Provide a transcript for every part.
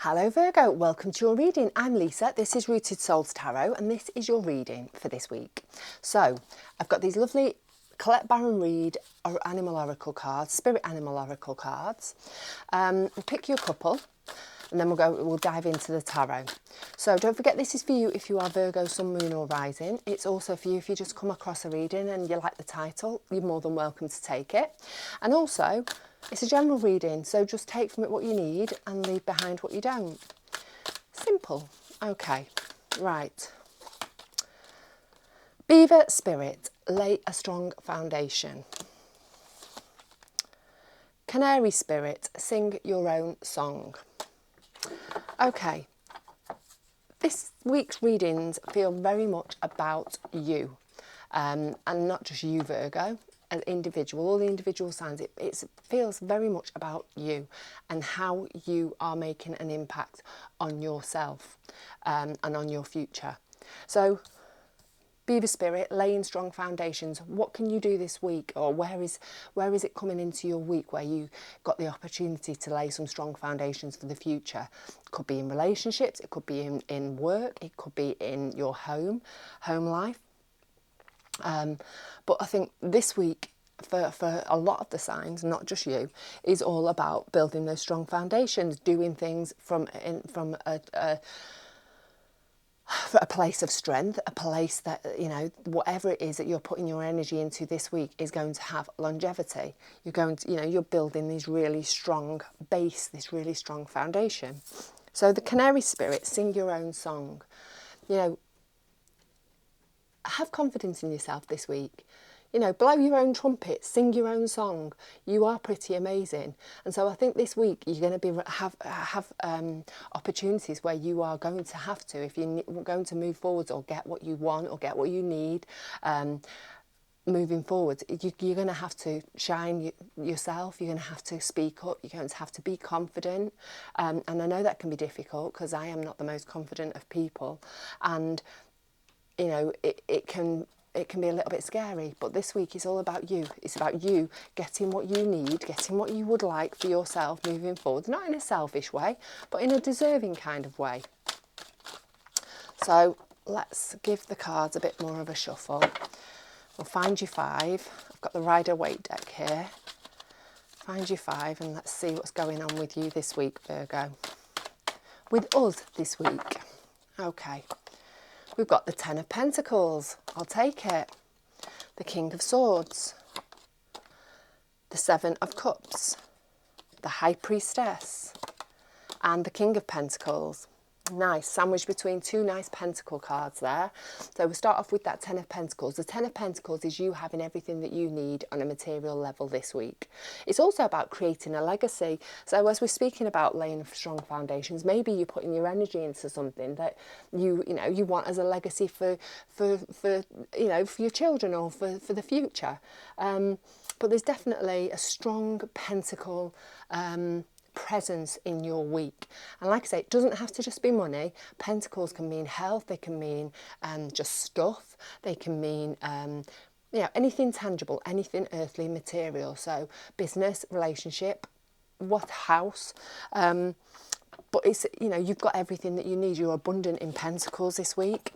Hello Virgo, welcome to your reading. I'm Lisa, this is Rooted Souls Tarot and this is your reading for this week. So I've got these lovely Colette Baron Reid Animal Oracle cards, Spirit Animal Oracle cards. We'll pick you a couple and then we'll dive into the tarot. So don't forget, this is for you if you are Virgo, Sun, Moon or Rising. It's also for you if you just come across a reading and you like the title, you're more than welcome to take it. And also, it's a general reading, so just take from it what you need and leave behind what you don't. Simple. Okay, right. Beaver Spirit, lay a strong foundation. Canary Spirit, sing your own song. Okay, this week's readings feel very much about you, and not just you, Virgo. An individual, all the individual signs, it feels very much about you and how you are making an impact on yourself and on your future. So, Beaver Spirit, laying strong foundations. What can you do this week, or where is it coming into your week where you got the opportunity to lay some strong foundations for the future? It could be in relationships, it could be in work, it could be in your home life. But I think this week, for a lot of the signs, not just you, is all about building those strong foundations, doing things from a place of strength, a place that, you know, whatever it is that you're putting your energy into this week is going to have longevity. You're going to, you know, you're building this really strong base, this really strong foundation. So the Canary Spirit, sing your own song. You know, have confidence in yourself this week. You know, blow your own trumpet, sing your own song. You are pretty amazing. And so I think this week you're going to have opportunities where you are going to have to, if you're going to move forwards or get what you want or get what you need, moving forward, you're going to have to shine yourself. You're going to have to speak up. You're going to have to be confident. And I know that can be difficult because I am not the most confident of people. And you know, it can be a little bit scary, but this week is all about you. It's about you getting what you need, getting what you would like for yourself moving forward, not in a selfish way, but in a deserving kind of way. So let's give the cards a bit more of a shuffle. We'll find you five. I've got the Rider-Waite deck here. Find you five and let's see what's going on with you this week, Virgo. With us this week. Okay. We've got the Ten of Pentacles, I'll take it. The King of Swords. The Seven of Cups. The High Priestess. And the King of Pentacles. Nice, sandwiched between two nice pentacle cards there. So we'll start off with that Ten of Pentacles. The Ten of Pentacles is you having everything that you need on a material level this week. It's also about creating a legacy. So as we're speaking about laying strong foundations, maybe you're putting your energy into something that you want as a legacy for your children or for the future. But there's definitely a strong pentacle presence in your week, and like I say, it doesn't have to just be money. Pentacles can mean health, they can mean just stuff, they can mean anything tangible, anything earthly, material. So business, relationship, what house, but it's, you know, you've got everything that you need. You're abundant in Pentacles this week.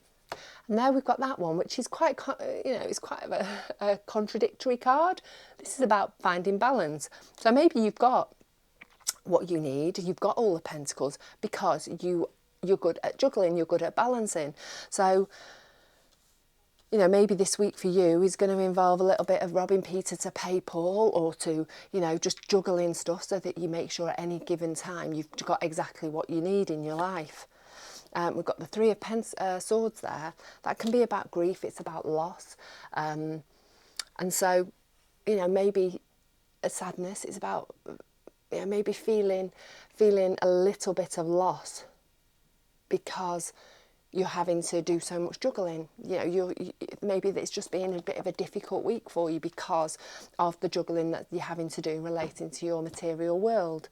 And there we've got that one, which is quite, it's quite a contradictory card. This is about finding balance. So maybe you've got what you need, you've got all the pentacles because you're good at juggling, you're good at balancing. So, you know, maybe this week for you is going to involve a little bit of robbing Peter to pay Paul, or to, you know, just juggling stuff so that you make sure at any given time you've got exactly what you need in your life. We've got the Three of Swords there. That can be about grief, it's about loss. And so, you know, maybe a sadness is about, you know, maybe feeling a little bit of loss because you're having to do so much juggling. You know, maybe it's just been a bit of a difficult week for you because of the juggling that you're having to do relating to your material world.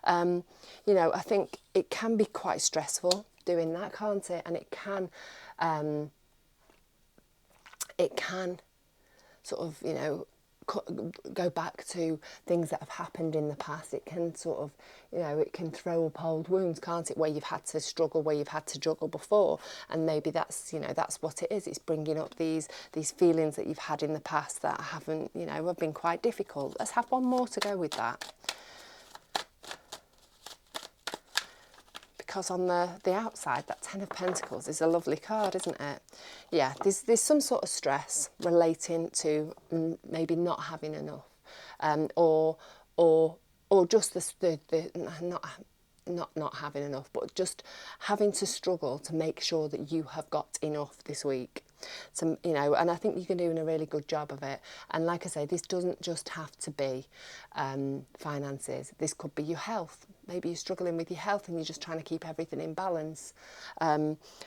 You know, I think it can be quite stressful doing that, can't it? And it can sort of, you know, go back to things that have happened in the past. It can sort of, it can throw up old wounds, can't it, where you've had to struggle, where you've had to juggle before, and maybe that's, that's what it is. It's bringing up these feelings that you've had in the past that haven't, have been quite difficult. Let's have one more to go with that. Because on the outside, that Ten of Pentacles is a lovely card, isn't it? Yeah, there's some sort of stress relating to maybe not having enough, or just the not having enough, but just having to struggle to make sure that you have got enough this week. So, and I think you're doing a really good job of it. And like I say, this doesn't just have to be finances. This could be your health. Maybe you're struggling with your health and you're just trying to keep everything in balance.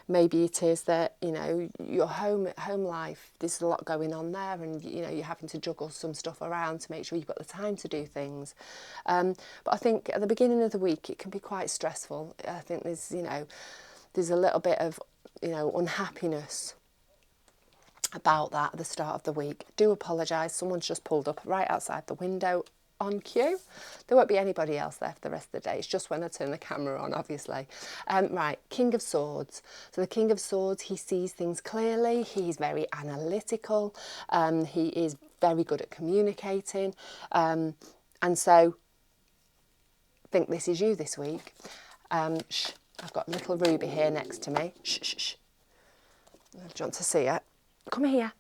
Maybe it is that, your home life, there's a lot going on there, and, you're having to juggle some stuff around to make sure you've got the time to do things. But I think at the beginning of the week, it can be quite stressful. I think there's a little bit of, unhappiness about that at the start of the week. Do apologise, someone's just pulled up right outside the window on cue. There won't be anybody else there for the rest of the day. It's just when I turn the camera on, obviously. Right, King of Swords. So the King of Swords, he sees things clearly. He's very analytical. He is very good at communicating. And so I think this is you this week. Shh, I've got little Ruby here next to me. Shh, shh, shh. Do you want to see it? Come here.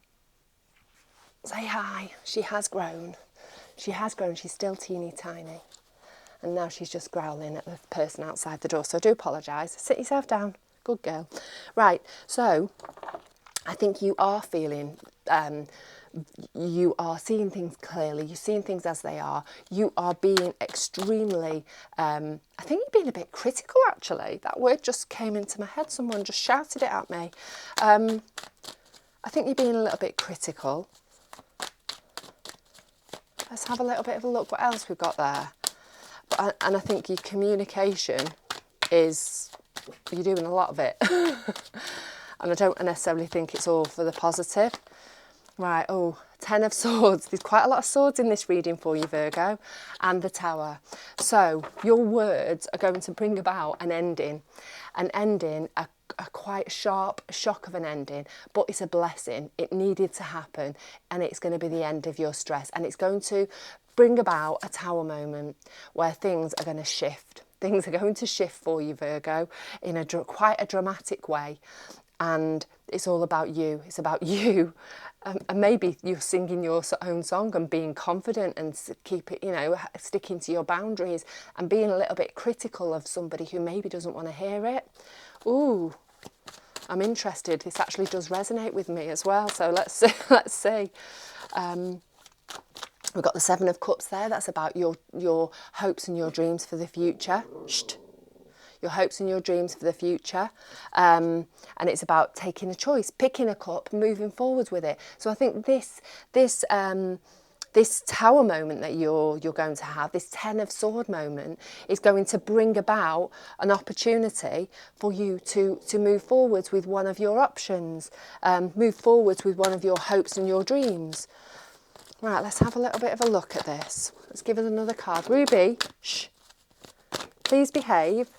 Say hi. She has grown. She has grown. She's still teeny tiny. And now she's just growling at the person outside the door. So I do apologise. Sit yourself down. Good girl. Right. So I think you are feeling, you are seeing things clearly. You're seeing things as they are. You are being extremely, I think you're being a bit critical, actually. That word just came into my head. Someone just shouted it at me. I think you're being a little bit critical. Let's have a little bit of a look what else we've got there. And I think your communication is, you're doing a lot of it. And I don't necessarily think it's all for the positive. Right, Ten of Swords. There's quite a lot of swords in this reading for you, Virgo. And the Tower. So your words are going to bring about an ending. An ending, a quite sharp shock of an ending, but it's a blessing. It needed to happen, and it's going to be the end of your stress, and it's going to bring about a Tower moment where things are going to shift. Things are going to shift for you, Virgo, in quite a dramatic way, and it's all about you. It's about you, and maybe you're singing your own song and being confident and keep it, sticking to your boundaries and being a little bit critical of somebody who maybe doesn't want to hear it. Ooh, I'm interested. This actually does resonate with me as well. So let's see. Let's see. We've got the Seven of Cups there. That's about your hopes and your dreams for the future. Shh. Your hopes and your dreams for the future. And it's about taking a choice, picking a cup, moving forward with it. So I think this Tower moment that you're going to have, this Ten of Sword moment, is going to bring about an opportunity for you to move forwards with one of your options, move forwards with one of your hopes and your dreams. Right, let's have a little bit of a look at this. Let's give us another card. Ruby, shh, please behave.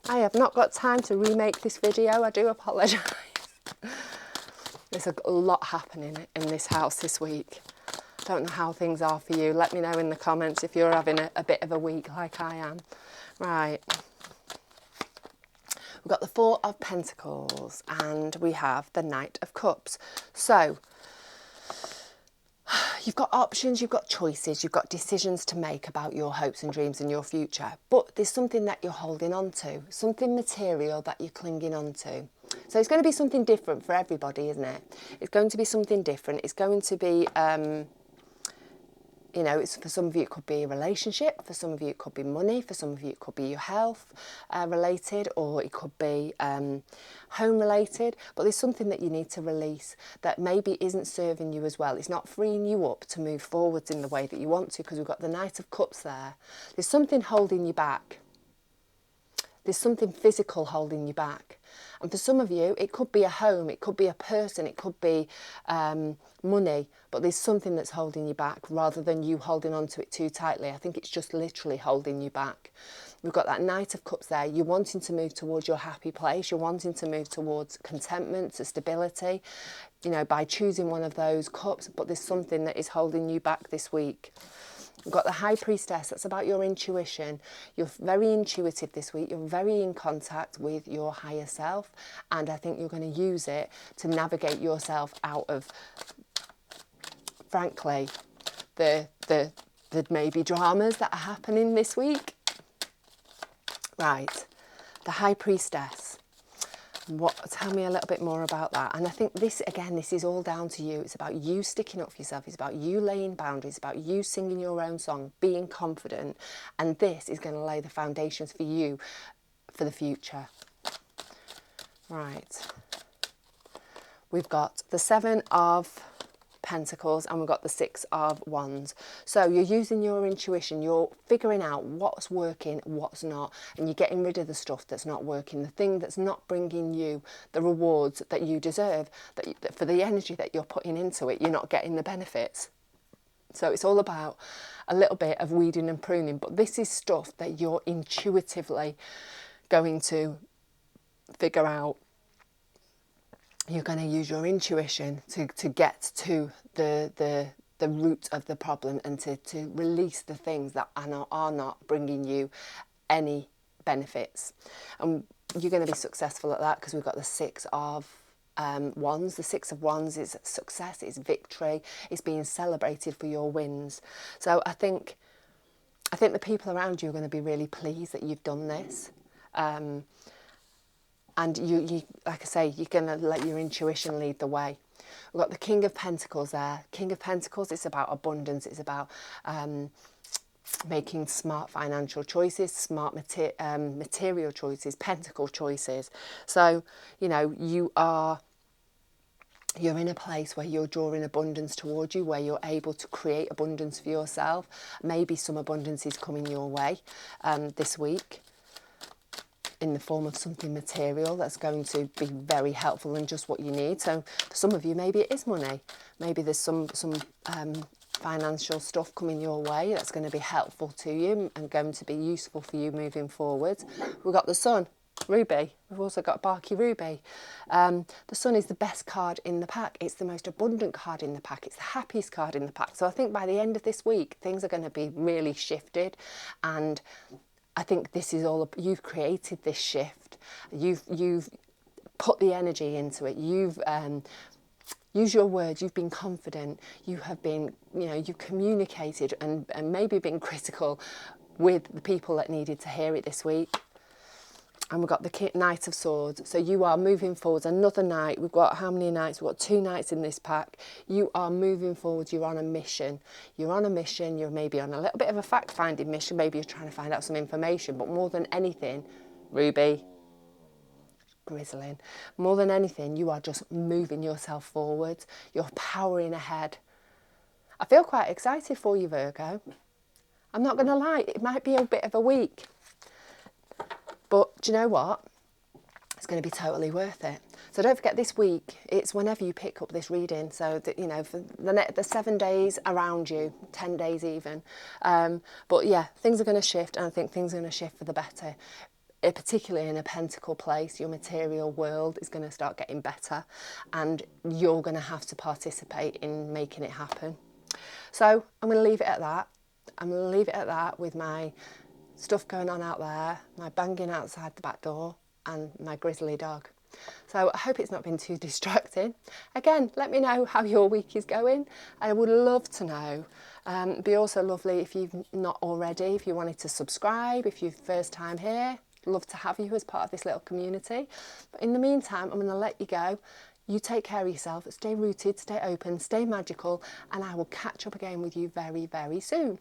I have not got time to remake this video. I do apologise. There's a lot happening in this house this week. Don't know how things are for you. Let me know in the comments if you're having a bit of a week like I am. Right. We've got the Four of Pentacles and we have the Knight of Cups. So you've got options, you've got choices, you've got decisions to make about your hopes and dreams and your future. But there's something that you're holding on to, something material that you're clinging on to. So it's going to be something different for everybody, isn't it? It's going to be something different. It's going to be, it's, for some of you it could be a relationship, for some of you it could be money, for some of you it could be your health related, or it could be home related. But there's something that you need to release that maybe isn't serving you as well. It's not freeing you up to move forwards in the way that you want to, because we've got the Knight of Cups there. There's something holding you back. There's something physical holding you back. And for some of you, it could be a home, it could be a person, it could be money, but there's something that's holding you back rather than you holding on to it too tightly. I think it's just literally holding you back. We've got that Knight of Cups there. You're wanting to move towards your happy place. You're wanting to move towards contentment, to stability, you know, by choosing one of those cups, but there's something that is holding you back this week. We've got the High Priestess. That's about your intuition. You're very intuitive this week. You're very in contact with your higher self. And I think you're going to use it to navigate yourself out of, frankly, the maybe dramas that are happening this week. Right. The High Priestess. Tell me a little bit more about that. And I think this, again, this is all down to you. It's about you sticking up for yourself. It's about you laying boundaries, about you singing your own song, being confident. And this is going to lay the foundations for you for the future. Right. We've got the Seven of Pentacles and we've got the Six of Wands. So you're using your intuition, you're figuring out what's working, what's not, and you're getting rid of the stuff that's not working, the thing that's not bringing you the rewards that you deserve, that for the energy that you're putting into it, you're not getting the benefits. So it's all about a little bit of weeding and pruning, but this is stuff that you're intuitively going to figure out. You're going to use your intuition to get to the root of the problem and to release the things that are not bringing you any benefits. And you're going to be successful at that because we've got the Six of Wands. The Six of Wands is success, it's victory, it's being celebrated for your wins. So I think the people around you are going to be really pleased that you've done this. And you, like I say, you're going to let your intuition lead the way. We've got the King of Pentacles there. King of Pentacles, it's about abundance. It's about making smart financial choices, smart material choices, pentacle choices. So, you know, you're in a place where you're drawing abundance towards you, where you're able to create abundance for yourself. Maybe some abundance is coming your way this week, in the form of something material that's going to be very helpful and just what you need. So for some of you, maybe it is money. Maybe there's some financial stuff coming your way that's going to be helpful to you and going to be useful for you moving forward. We've got the Sun, Ruby. We've also got Barky Ruby. The Sun is the best card in the pack. It's the most abundant card in the pack. It's the happiest card in the pack. So I think by the end of this week, things are going to be really shifted, and I think this is all, you've created this shift. You've put the energy into it. You've used your words. You've been confident. You have been, you know, you've communicated and maybe been critical with the people that needed to hear it this week. And we've got the Knight of Swords. So you are moving forwards. Another night. We've got how many nights? We've got 2 nights in this pack. You are moving forwards. You're on a mission. You're on a mission. You're maybe on a little bit of a fact-finding mission. Maybe you're trying to find out some information. But more than anything, Ruby, grizzling, more than anything, you are just moving yourself forward. You're powering ahead. I feel quite excited for you, Virgo. I'm not going to lie. It might be a bit of a week. But do you know what? It's going to be totally worth it. So don't forget, this week, it's whenever you pick up this reading. So, that, you know, for the 7 days around you, 10 days even. But yeah, things are going to shift, and I think things are going to shift for the better. Particularly in a pentacle place, your material world is going to start getting better, and you're going to have to participate in making it happen. So I'm going to leave it at that. I'm going to leave it at that with my stuff going on out there, my banging outside the back door, and my grizzly dog. So I hope it's not been too distracting. Again, let me know how your week is going. I would love to know. It'd be also lovely if you've not already, if you wanted to subscribe, if you're first time here, love to have you as part of this little community. But in the meantime, I'm going to let you go. You take care of yourself, stay rooted, stay open, stay magical, and I will catch up again with you very, very soon.